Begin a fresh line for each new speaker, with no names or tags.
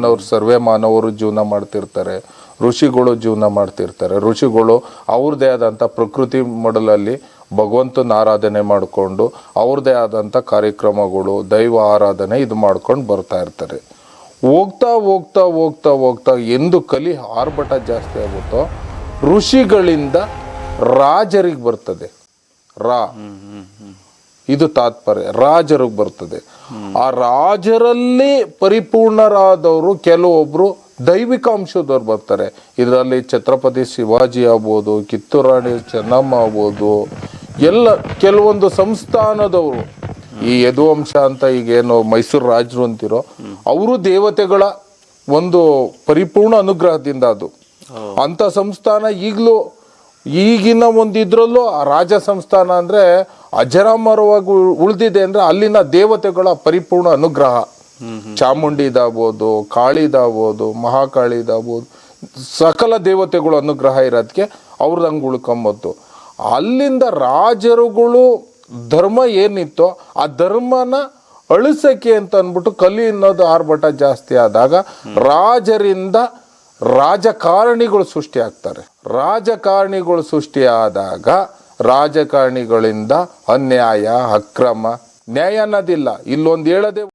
ಅವ್ರು ಸರ್ವೇ ಮಾನವರು ಜೀವನ ಮಾಡ್ತಿರ್ತಾರೆ, ಋಷಿಗಳು ಜೀವನ ಮಾಡ್ತಿರ್ತಾರೆ. ಋಷಿಗಳು ಅವ್ರದ್ದೇ ಆದಂಥ ಪ್ರಕೃತಿ ಮಡಲಲ್ಲಿ ಭಗವಂತನ ಆರಾಧನೆ ಮಾಡಿಕೊಂಡು ಅವ್ರದ್ದೇ ಆದಂಥ ಕಾರ್ಯಕ್ರಮಗಳು, ದೈವ ಆರಾಧನೆ ಇದು ಮಾಡ್ಕೊಂಡು ಬರ್ತಾ ಇರ್ತಾರೆ. ಹೋಗ್ತಾ ಹೋಗ್ತಾ ಹೋಗ್ತಾ ಹೋಗ್ತಾ ಎಂದು ಕಲಿ ಆರ್ಭಟ ಜಾಸ್ತಿ ಆಗುತ್ತೋ ಋಷಿಗಳಿಂದ ರಾಜರಿಗೆ ಬರ್ತದೆ. ಇದು ತಾತ್ಪರ್ಯ, ರಾಜರಿಗೆ ಬರ್ತದೆ. ಆ ರಾಜರಲ್ಲಿ ಪರಿಪೂರ್ಣರಾದವರು ಕೆಲವೊಬ್ರು ದೈವಿಕ ಅಂಶದವ್ರು ಬರ್ತಾರೆ. ಇದರಲ್ಲಿ ಛತ್ರಪತಿ ಶಿವಾಜಿ ಆಗ್ಬೋದು, ಕಿತ್ತೂರು ರಾಣಿ ಚೆನ್ನಮ್ಮ ಆಗ್ಬೋದು, ಎಲ್ಲ ಕೆಲವೊಂದು ಸಂಸ್ಥಾನದವರು, ಈ ಯದುವಂಶ ಅಂತ ಈಗೇನು ಮೈಸೂರು ರಾಜರು ಅಂತಿರೋ ಅವರು ದೇವತೆಗಳ ಒಂದು ಪರಿಪೂರ್ಣ ಅನುಗ್ರಹದಿಂದ ಅದು ಅಂಥ ಸಂಸ್ಥಾನ ಈಗಿನ ಒಂದು ಇದ್ರಲ್ಲೂ ರಾಜ ಸಂಸ್ಥಾನ ಅಂದರೆ ಅಜರಾಮರವಾಗಿ ಉಳಿದಿದೆ ಅಂದರೆ ಅಲ್ಲಿನ ದೇವತೆಗಳ ಪರಿಪೂರ್ಣ ಅನುಗ್ರಹ. ಚಾಮುಂಡಿದಾಗ್ಬೋದು, ಕಾಳಿದಾಗ್ಬೋದು, ಮಹಾಕಾಳಿದಾಗ್ಬೋದು, ಸಕಲ ದೇವತೆಗಳು ಅನುಗ್ರಹ ಇರೋದಕ್ಕೆ ಅವ್ರದ್ದು ಹಂಗೆ ಉಳ್ಕೊಂಬತ್ತು. ಅಲ್ಲಿಂದ ರಾಜರುಗಳು ಧರ್ಮ ಏನಿತ್ತೋ ಆ ಧರ್ಮನ ಅಳಿಸಕ್ಕೆ ಅಂತ ಅಂದ್ಬಿಟ್ಟು ಕಲಿ ಅನ್ನೋದು ಆರ್ಭಟ ಜಾಸ್ತಿ ಆದಾಗ ರಾಜರಿಂದ ರಾಜಕಾರಣಿಗಳು ಸೃಷ್ಟಿ ಆಗ್ತಾರೆ. ರಾಜಕಾರಣಿಗಳು ಸೃಷ್ಟಿಯಾದಾಗ ರಾಜಕಾರಣಿಗಳಿಂದ ಅನ್ಯಾಯ, ಅಕ್ರಮ, ನ್ಯಾಯ ಅನ್ನೋದಿಲ್ಲ. ಇಲ್ಲೊಂದು ಹೇಳದೆ